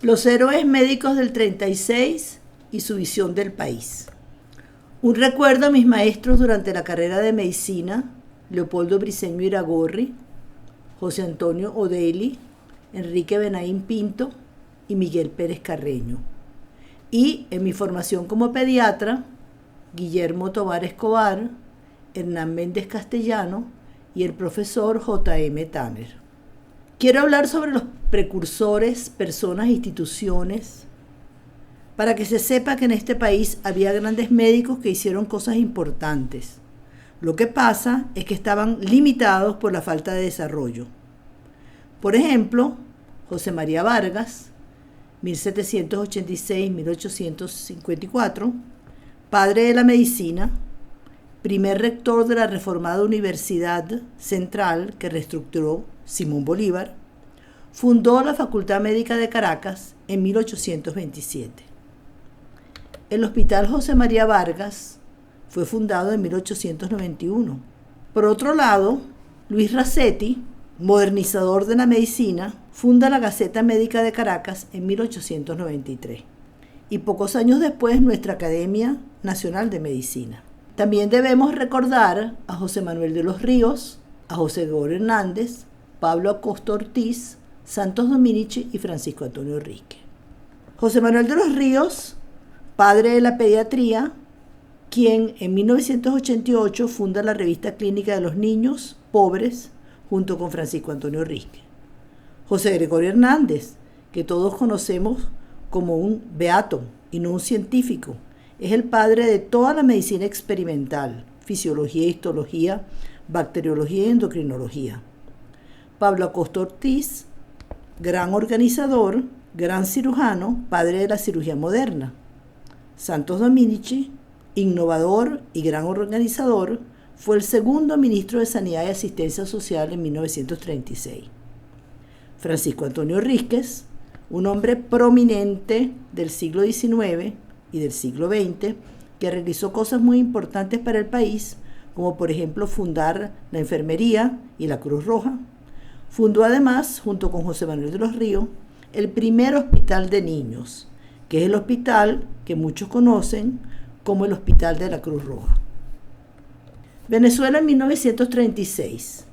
Los héroes médicos del 36 y su visión del país. Un recuerdo a mis maestros durante la carrera de medicina, Leopoldo Briceño Iragorri, José Antonio Odeli, Enrique Benaín Pinto y Miguel Pérez Carreño. Y en mi formación como pediatra, Guillermo Tovar Escobar, Hernán Méndez Castellano y el profesor J.M. Tanner. Quiero hablar sobre los precursores, personas e instituciones, para que se sepa que en este país había grandes médicos que hicieron cosas importantes. Lo que pasa es que estaban limitados por la falta de desarrollo. Por ejemplo, José María Vargas, 1786-1854, padre de la medicina, primer rector de la reformada Universidad Central que reestructuró Simón Bolívar, fundó la Facultad Médica de Caracas en 1827. El Hospital José María Vargas fue fundado en 1891. Por otro lado, Luis Racetti, modernizador de la medicina, funda la Gaceta Médica de Caracas en 1893. Y pocos años después, nuestra Academia Nacional de Medicina. También debemos recordar a José Manuel de los Ríos, a José Gregorio Hernández, Pablo Acosta Ortiz, Santos Dominici y Francisco Antonio Rique. José Manuel de los Ríos, padre de la pediatría, quien en 1988 funda la Revista Clínica de los Niños Pobres junto con Francisco Antonio Rique. José Gregorio Hernández, que todos conocemos como un beato y no un científico, es el padre de toda la medicina experimental, fisiología, histología, bacteriología y endocrinología. Pablo Acosta Ortiz, gran organizador, gran cirujano, padre de la cirugía moderna. Santos Dominici, innovador y gran organizador, fue el segundo ministro de Sanidad y Asistencia Social en 1936. Francisco Antonio Ríquez, un hombre prominente del siglo XIX y del siglo XX, que realizó cosas muy importantes para el país, como por ejemplo fundar la enfermería y la Cruz Roja. Fundó además, junto con José Manuel de los Ríos, el primer hospital de niños, que es el hospital que muchos conocen como el Hospital de la Cruz Roja. Venezuela en 1936.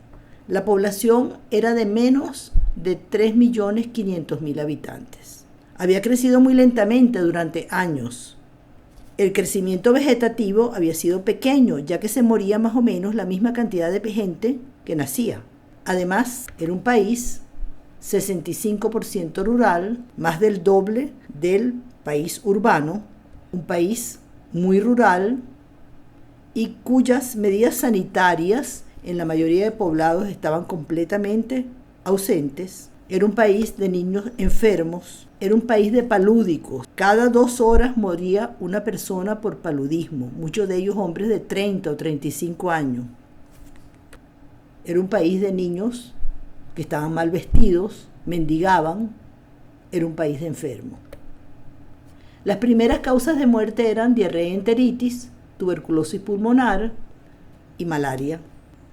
La población era de menos de 3.500.000 habitantes. Había crecido muy lentamente durante años. El crecimiento vegetativo había sido pequeño, ya que se moría más o menos la misma cantidad de gente que nacía. Además, era un país 65% rural, más del doble del país urbano, un país muy rural y cuyas medidas sanitarias en la mayoría de poblados estaban completamente ausentes. Era un país de niños enfermos, era un país de palúdicos. Cada 2 horas moría una persona por paludismo, muchos de ellos hombres de 30 o 35 años. Era un país de niños que estaban mal vestidos, mendigaban, era un país de enfermos. Las primeras causas de muerte eran diarrea y enteritis, tuberculosis pulmonar y malaria.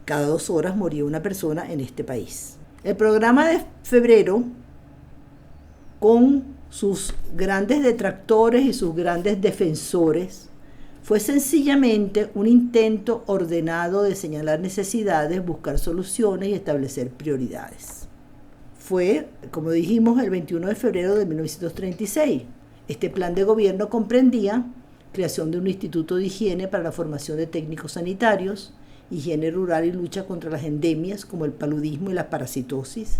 Cada 2 horas moría una persona en este país. El programa de febrero, con sus grandes detractores y sus grandes defensores, fue sencillamente un intento ordenado de señalar necesidades, buscar soluciones y establecer prioridades. Fue, como dijimos, el 21 de febrero de 1936. Este plan de gobierno comprendía creación de un instituto de higiene para la formación de técnicos sanitarios, higiene rural y lucha contra las endemias como el paludismo y la parasitosis,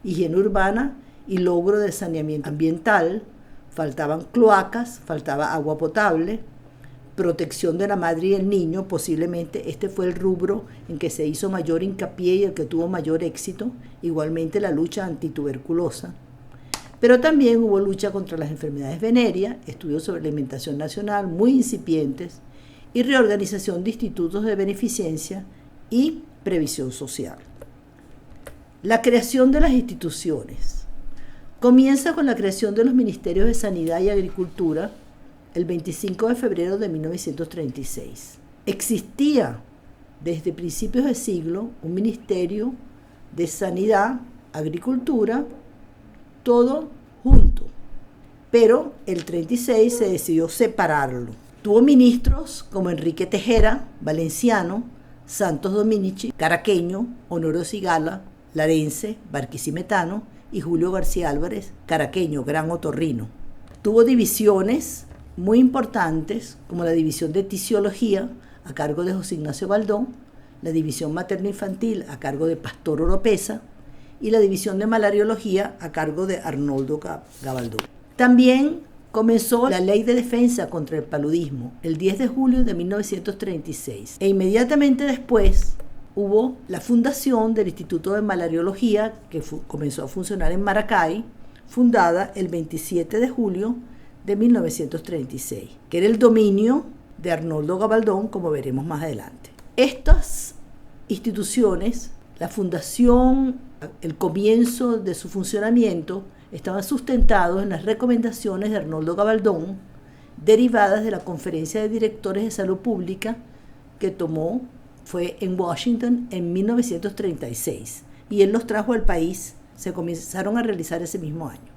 higiene urbana y logro de saneamiento ambiental, faltaban cloacas, faltaba agua potable, protección de la madre y el niño, posiblemente este fue el rubro en que se hizo mayor hincapié y el que tuvo mayor éxito, igualmente la lucha antituberculosa. Pero también hubo lucha contra las enfermedades venéreas, estudios sobre alimentación nacional muy incipientes y reorganización de institutos de beneficencia y previsión social. La creación de las instituciones. Comienza con la creación de los Ministerios de Sanidad y Agricultura el 25 de febrero de 1936. Existía desde principios de siglo un Ministerio de Sanidad, Agricultura, todo junto. pero el 36 se decidió separarlo. Tuvo ministros como Enrique Tejera, valenciano, Santos Dominici, caraqueño, Honorio Sigala, larense, barquisimetano, y Julio García Álvarez, caraqueño, gran otorrino. Tuvo divisiones muy importantes, como la división de tisiología, a cargo de José Ignacio Baldón, la división materno-infantil, a cargo de Pastor Oropesa, y la división de malariología, a cargo de Arnoldo Gabaldón. También comenzó la Ley de Defensa contra el Paludismo, el 10 de julio de 1936, e inmediatamente después hubo la fundación del Instituto de Malariología, que comenzó a funcionar en Maracay, fundada el 27 de julio de 1936, que era el dominio de Arnoldo Gabaldón, como veremos más adelante. Estas instituciones, la fundación, el comienzo de su funcionamiento, estaban sustentados en las recomendaciones de Arnoldo Gabaldón, derivadas de la Conferencia de Directores de Salud Pública que fue en Washington en 1936, y él los trajo al país, se comenzaron a realizar ese mismo año.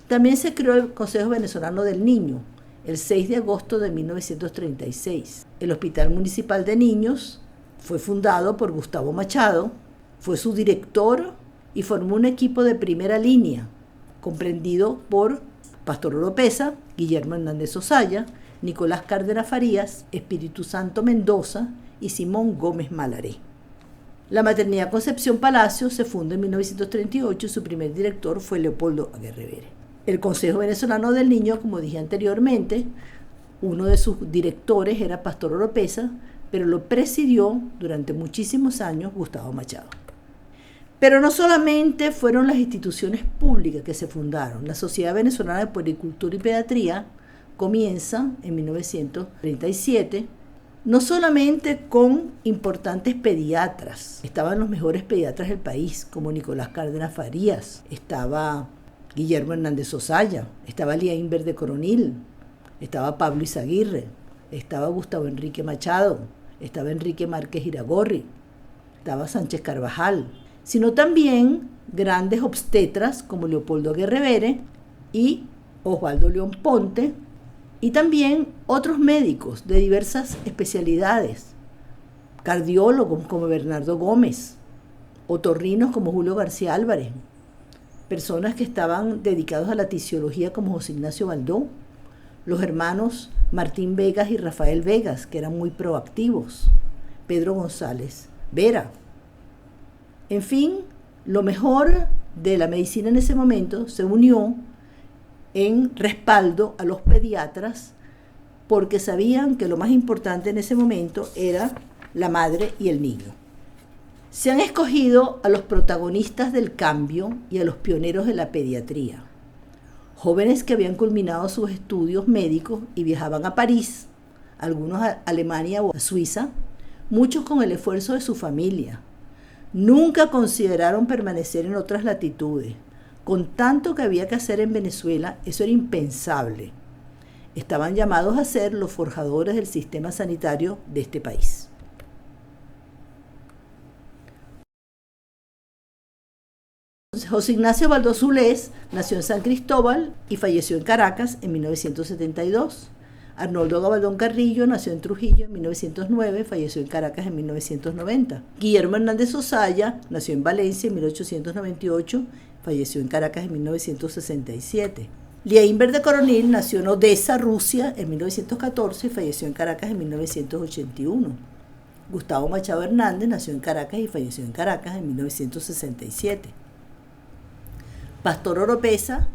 También se creó el Consejo Venezolano del Niño, el 6 de agosto de 1936. El Hospital Municipal de Niños fue fundado por Gustavo Machado, fue su director y formó un equipo de primera línea, comprendido por Pastor Oropesa, Guillermo Hernández Osaya, Nicolás Cárdenas Farías, Espíritu Santo Mendoza y Simón Gómez Malaré. La Maternidad Concepción Palacio se funda en 1938 y su primer director fue Leopoldo Aguerre. El Consejo Venezolano del Niño, como dije anteriormente, uno de sus directores era Pastor Oropesa, pero lo presidió durante muchísimos años Gustavo Machado. Pero no solamente fueron las instituciones públicas que se fundaron. La Sociedad Venezolana de Puericultura y Pediatría comienza en 1937, no solamente con importantes pediatras. Estaban los mejores pediatras del país, como Nicolás Cárdenas Farías, estaba Guillermo Hernández Osaya, estaba Liaín Verde Coronil, estaba Pablo Izaguirre, estaba Gustavo Enrique Machado, estaba Enrique Márquez Iragorri, estaba Sánchez Carvajal, sino también grandes obstetras como Leopoldo Aguerre y Osvaldo León Ponte, y también otros médicos de diversas especialidades, cardiólogos como Bernardo Gómez, otorrinos como Julio García Álvarez, personas que estaban dedicados a la tisiología como José Ignacio Baldón, los hermanos Martín Vegas y Rafael Vegas, que eran muy proactivos, Pedro González Vera. En fin, lo mejor de la medicina en ese momento se unió en respaldo a los pediatras, porque sabían que lo más importante en ese momento era la madre y el niño. Se han escogido a los protagonistas del cambio y a los pioneros de la pediatría, jóvenes que habían culminado sus estudios médicos y viajaban a París, algunos a Alemania o a Suiza, muchos con el esfuerzo de su familia. Nunca consideraron permanecer en otras latitudes. Con tanto que había que hacer en Venezuela, eso era impensable. Estaban llamados a ser los forjadores del sistema sanitario de este país. José Ignacio Baldó Zulés nació en San Cristóbal y falleció en Caracas en 1972. Arnoldo Gabaldón Carrillo nació en Trujillo en 1909, falleció en Caracas en 1990. Guillermo Hernández Osaya nació en Valencia en 1898, falleció en Caracas en 1967. Liaín Verde Coronil nació en Odessa, Rusia, en 1914 y falleció en Caracas en 1981. Gustavo Machado Hernández nació en Caracas y falleció en Caracas en 1967. Pastor Oropesa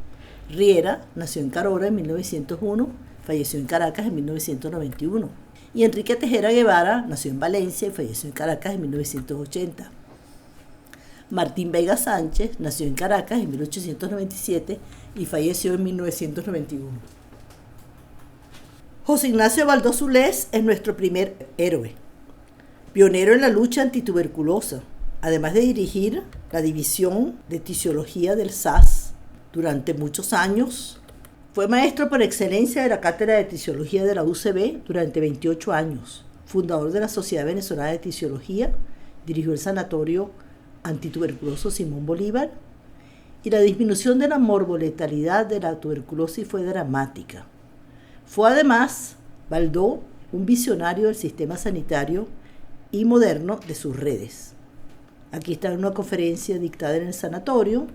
Riera nació en Carora en 1901, falleció en Caracas en 1991. Y Enrique Tejera Guevara nació en Valencia y falleció en Caracas en 1980. Martín Vega Sánchez nació en Caracas en 1897 y falleció en 1991. José Ignacio Baldó Zulés es nuestro primer héroe, pionero en la lucha antituberculosa, además de dirigir la división de tisiología del SAS durante muchos años. Fue maestro por excelencia de la cátedra de tisiología de la UCB durante 28 años, fundador de la Sociedad Venezolana de Tisiología, dirigió el sanatorio antituberculoso Simón Bolívar y la disminución de la morboletalidad de la tuberculosis fue dramática. Fue además Baldó un visionario del sistema sanitario y moderno de sus redes. Aquí está una conferencia dictada en el sanatorio,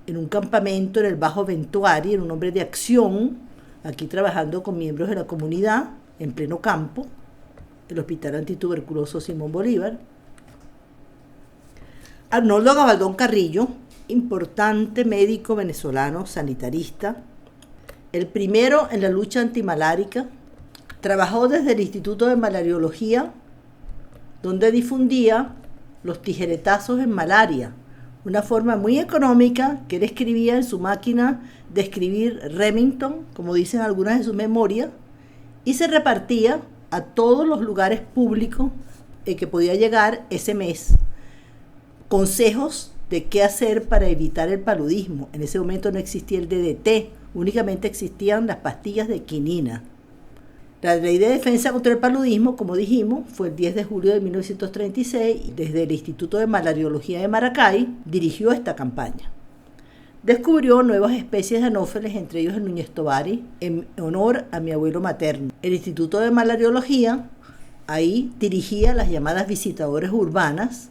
en un campamento en el Bajo Ventuari, era un hombre de acción, aquí trabajando con miembros de la comunidad, en pleno campo, el Hospital Antituberculoso Simón Bolívar. Arnoldo Gabaldón Carrillo, importante médico venezolano sanitarista, el primero en la lucha antimalárica, trabajó desde el Instituto de Malariología, donde difundía los tijeretazos en malaria, una forma muy económica que él escribía en su máquina de escribir Remington, como dicen algunas de sus memorias, y se repartía a todos los lugares públicos que podía llegar ese mes. Consejos de qué hacer para evitar el paludismo. En ese momento no existía el DDT, únicamente existían las pastillas de quinina. La Ley de Defensa contra el Paludismo, como dijimos, fue el 10 de julio de 1936 y desde el Instituto de Malariología de Maracay dirigió esta campaña. Descubrió nuevas especies de anófeles, entre ellos el Núñez Tovari, en honor a mi abuelo materno. El Instituto de Malariología, ahí dirigía las llamadas visitadoras urbanas,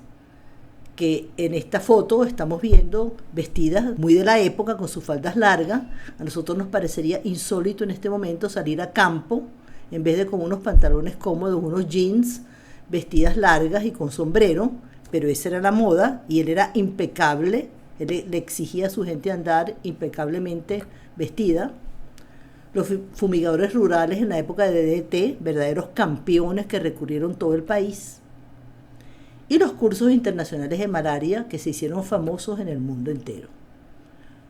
que en esta foto estamos viendo vestidas muy de la época con sus faldas largas. A nosotros nos parecería insólito en este momento salir a campo en vez de con unos pantalones cómodos, unos jeans, vestidas largas y con sombrero, pero esa era la moda y él era impecable, él le exigía a su gente andar impecablemente vestida. Los fumigadores rurales en la época de DDT, verdaderos campeones que recurrieron todo el país. Y los cursos internacionales de malaria que se hicieron famosos en el mundo entero.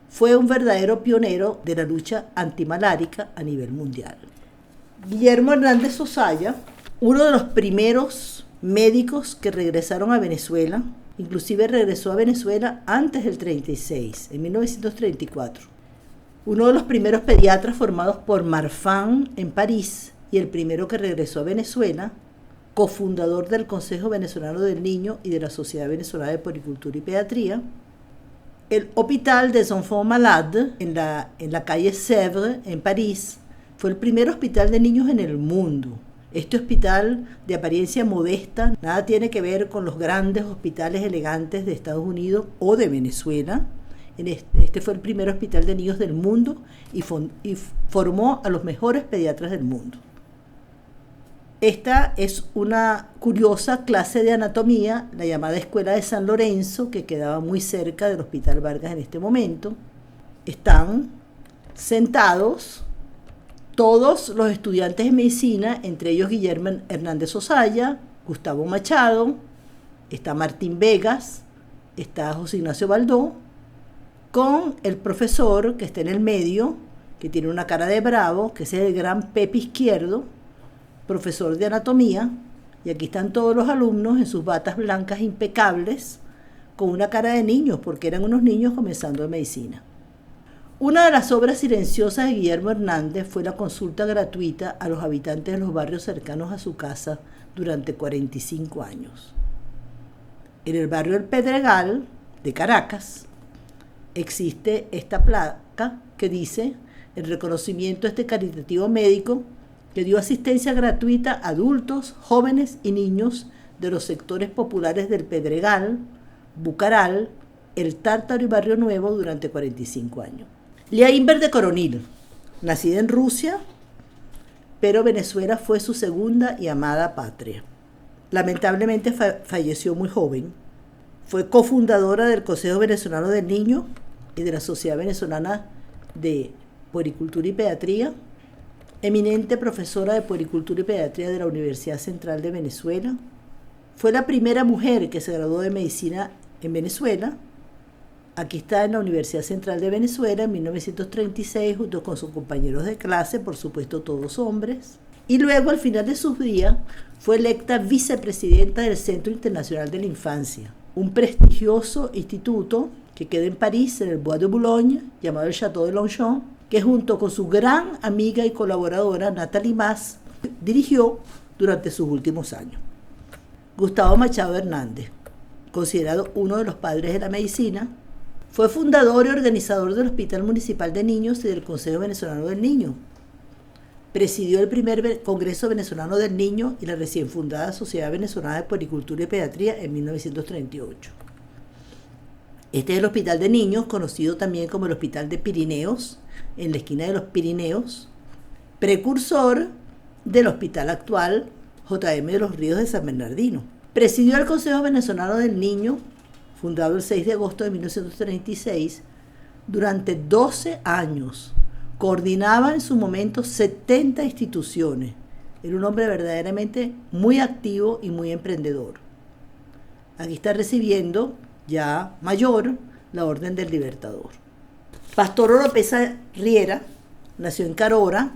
Fue un verdadero pionero de la lucha antimalárica a nivel mundial. Guillermo Hernández Osaya, uno de los primeros médicos que regresaron a Venezuela, inclusive regresó a Venezuela antes del 36, en 1934. Uno de los primeros pediatras formados por Marfan en París y el primero que regresó a Venezuela, cofundador del Consejo Venezolano del Niño y de la Sociedad Venezolana de Puericultura y Pediatría. El Hôpital des Enfants Malades, en la calle Sèvres, en París, fue el primer hospital de niños en el mundo. Este hospital de apariencia modesta nada tiene que ver con los grandes hospitales elegantes de Estados Unidos o de Venezuela. Este fue el primer hospital de niños del mundo y formó a los mejores pediatras del mundo. Esta es una curiosa clase de anatomía, la llamada Escuela de San Lorenzo, que quedaba muy cerca del Hospital Vargas en este momento. Están sentados todos los estudiantes de medicina, entre ellos Guillermo Hernández Osaya, Gustavo Machado, está Martín Vegas, está José Ignacio Baldó, con el profesor que está en el medio, que tiene una cara de bravo, que es el gran Pepe Izquierdo, profesor de anatomía, y aquí están todos los alumnos en sus batas blancas impecables, con una cara de niños, porque eran unos niños comenzando en medicina. Una de las obras silenciosas de Guillermo Hernández fue la consulta gratuita a los habitantes de los barrios cercanos a su casa durante 45 años. En el barrio El Pedregal de Caracas existe esta placa que dice: el reconocimiento a este caritativo médico que dio asistencia gratuita a adultos, jóvenes y niños de los sectores populares del Pedregal, Bucaral, El Tártaro y Barrio Nuevo durante 45 años. Lía Inver de Coronil, nacida en Rusia, pero Venezuela fue su segunda y amada patria. Lamentablemente falleció muy joven. Fue cofundadora del Consejo Venezolano del Niño y de la Sociedad Venezolana de Puericultura y Pediatría, eminente profesora de Puericultura y Pediatría de la Universidad Central de Venezuela. Fue la primera mujer que se graduó de medicina en Venezuela. Aquí está en la Universidad Central de Venezuela en 1936, junto con sus compañeros de clase, por supuesto todos hombres. Y luego, al final de sus días, fue electa vicepresidenta del Centro Internacional de la Infancia, un prestigioso instituto que queda en París, en el Bois de Boulogne, llamado el Château de Longchamp, que junto con su gran amiga y colaboradora Nathalie Mas dirigió durante sus últimos años. Gustavo Machado Hernández, considerado uno de los padres de la medicina, Fue fundador y organizador del Hospital Municipal de Niños y del Consejo Venezolano del Niño. Presidió el primer Congreso Venezolano del Niño y la recién fundada Sociedad Venezolana de Puericultura y Pediatría en 1938. Este es el Hospital de Niños, conocido también como el Hospital de Pirineos, en la esquina de los Pirineos, precursor del hospital actual J.M. de los Ríos de San Bernardino. Presidió el Consejo Venezolano del Niño, fundado el 6 de agosto de 1936, durante 12 años. Coordinaba en su momento 70 instituciones. Era un hombre verdaderamente muy activo y muy emprendedor. Aquí está recibiendo, ya mayor, la Orden del Libertador. Pastor Oropesa Riera nació en Carora.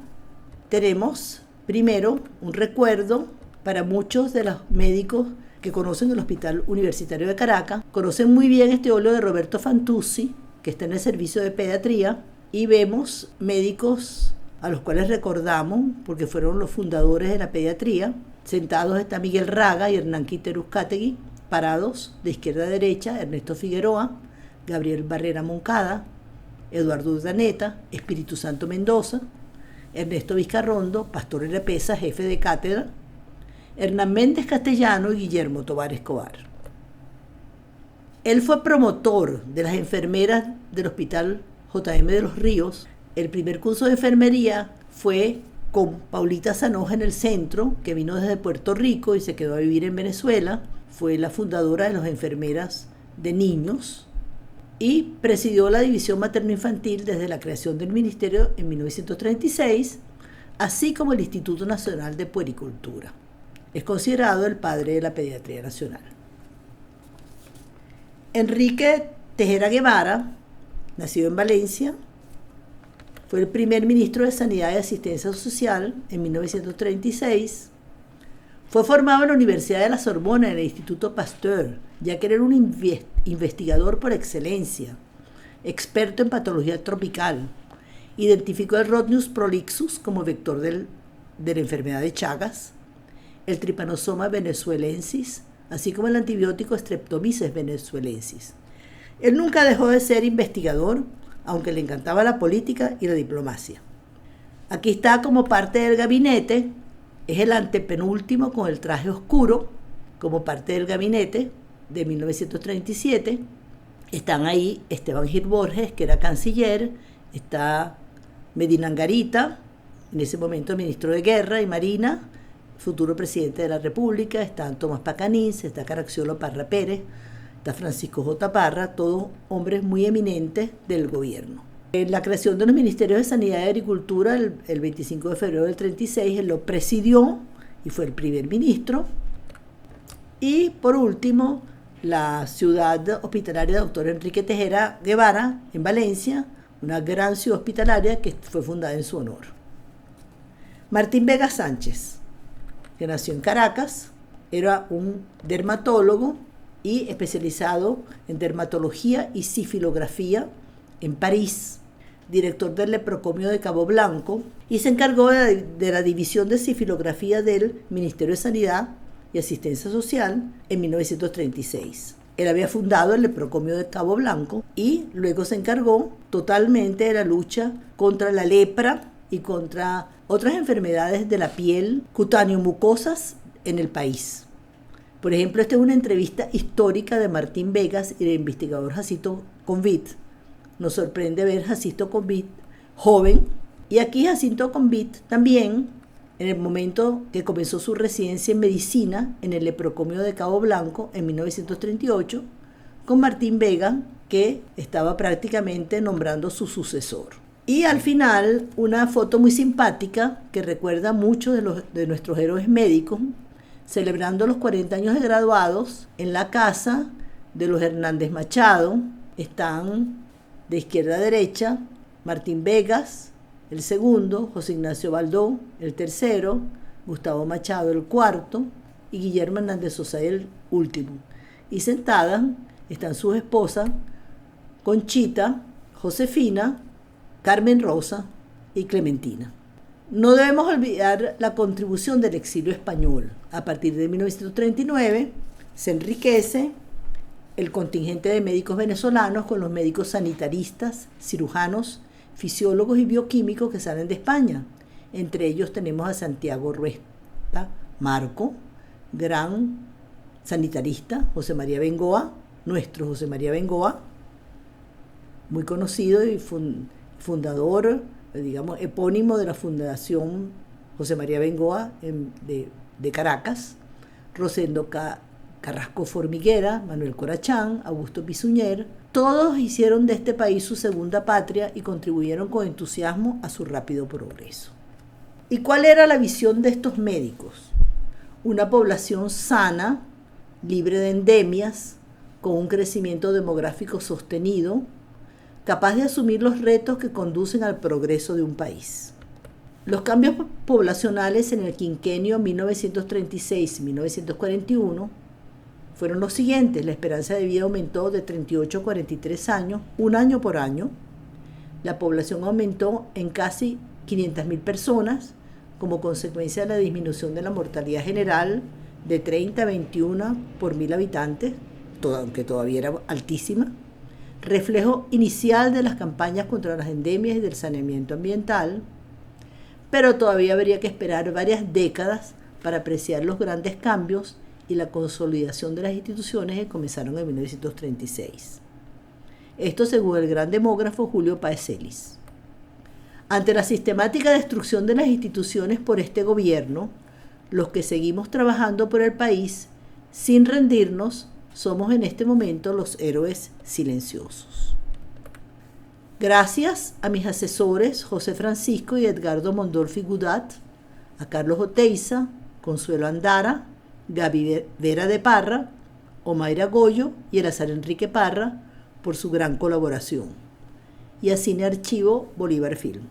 Tenemos primero un recuerdo para muchos de los médicos que conocen el Hospital Universitario de Caracas. Conocen muy bien este óleo de Roberto Fantuzzi, que está en el servicio de pediatría, y vemos médicos a los cuales recordamos porque fueron los fundadores de la pediatría. Sentados está Miguel Raga y Hernán Quinterus Cátegui, parados de izquierda a derecha Ernesto Figueroa, Gabriel Barrera Moncada, Eduardo Urdaneta, Espíritu Santo Mendoza, Ernesto Vizcarrondo, Pastor Oropesa, jefe de cátedra, Hernán Méndez Castellano y Guillermo Tobar Escobar. Él fue promotor de las enfermeras del Hospital J.M. de los Ríos. El primer curso de enfermería fue con Paulita Zanoja en el centro, que vino desde Puerto Rico y se quedó a vivir en Venezuela. Fue la fundadora de las enfermeras de niños y presidió la división materno-infantil desde la creación del ministerio en 1936, así como el Instituto Nacional de Puericultura. Es considerado el padre de la pediatría nacional. Enrique Tejera Guevara, nacido en Valencia, fue el primer ministro de Sanidad y Asistencia Social en 1936. Fue formado en la Universidad de la Sorbona, en el Instituto Pasteur, ya que era un investigador por excelencia, experto en patología tropical. Identificó el Rhodnius prolixus como vector de la enfermedad de Chagas, el Trypanosoma venezuelensis, así como el antibiótico Streptomyces venezuelensis. Él nunca dejó de ser investigador, aunque le encantaba la política y la diplomacia. Aquí está como parte del gabinete, es el antepenúltimo con el traje oscuro, como parte del gabinete de 1937. Están ahí Esteban Gil Borges, que era canciller, está Medina Angarita, en ese momento ministro de Guerra y Marina, futuro presidente de la República, están Tomás Pacanins, está Caracciolo Parra Pérez, está Francisco J. Parra, todos hombres muy eminentes del gobierno. En la creación de los Ministerios de Sanidad y Agricultura, el 25 de febrero del 36, él lo presidió y fue el primer ministro. Y por último, la ciudad hospitalaria Dr. Enrique Tejera Guevara, en Valencia, una gran ciudad hospitalaria que fue fundada en su honor. Martín Vega Sánchez, que nació en Caracas, era un dermatólogo y especializado en dermatología y sifilografía en París, director del Leprocomio de Cabo Blanco, y se encargó de la división de sifilografía del Ministerio de Sanidad y Asistencia Social en 1936. Él había fundado el Leprocomio de Cabo Blanco y luego se encargó totalmente de la lucha contra la lepra y contra otras enfermedades de la piel cutáneo-mucosas en el país. Por ejemplo, esta es una entrevista histórica de Martín Vegas y del investigador Jacinto Convit. Nos sorprende ver Jacinto Convit joven, y aquí Jacinto Convit también, en el momento que comenzó su residencia en medicina en el Leprocomio de Cabo Blanco en 1938, con Martín Vega, que estaba prácticamente nombrando su sucesor. Y al final, una foto muy simpática que recuerda mucho de nuestros héroes médicos, celebrando los 40 años de graduados en la casa de los Hernández Machado. Están de izquierda a derecha Martín Vegas, el segundo, José Ignacio Baldó, el tercero, Gustavo Machado, el cuarto, y Guillermo Hernández Sosa, el último. Y sentadas están sus esposas, Conchita, Josefina, Carmen Rosa y Clementina. No debemos olvidar la contribución del exilio español. A partir de 1939 se enriquece el contingente de médicos venezolanos con los médicos sanitaristas, cirujanos, fisiólogos y bioquímicos que salen de España. Entre ellos tenemos a Santiago Ruesta Marco, gran sanitarista, José María Bengoa, nuestro José María Bengoa, muy conocido y fundador, digamos, epónimo de la Fundación José María Bengoa de Caracas, Rosendo Carrasco Formiguera, Manuel Corachán, Augusto Pisuñer. Todos hicieron de este país su segunda patria y contribuyeron con entusiasmo a su rápido progreso. ¿Y cuál era la visión de estos médicos? Una población sana, libre de endemias, con un crecimiento demográfico sostenido, capaz de asumir los retos que conducen al progreso de un país. Los cambios poblacionales en el quinquenio 1936-1941 fueron los siguientes. La esperanza de vida aumentó de 38 a 43 años, un año por año. La población aumentó en casi 500.000 personas como consecuencia de la disminución de la mortalidad general de 30 a 21 por 1.000 habitantes, aunque todavía era altísima. Reflejo inicial de las campañas contra las endemias y del saneamiento ambiental, pero todavía habría que esperar varias décadas para apreciar los grandes cambios y la consolidación de las instituciones que comenzaron en 1936. Esto según el gran demógrafo Julio Páez Celis. Ante la sistemática destrucción de las instituciones por este gobierno, los que seguimos trabajando por el país sin rendirnos somos en este momento los héroes silenciosos. Gracias a mis asesores José Francisco y Edgardo Mondolfi Gudat, a Carlos Oteiza, Consuelo Andara, Gaby Vera de Parra, Omaira Goyo y Eleazar Enrique Parra por su gran colaboración, y a Cine Archivo Bolívar Film.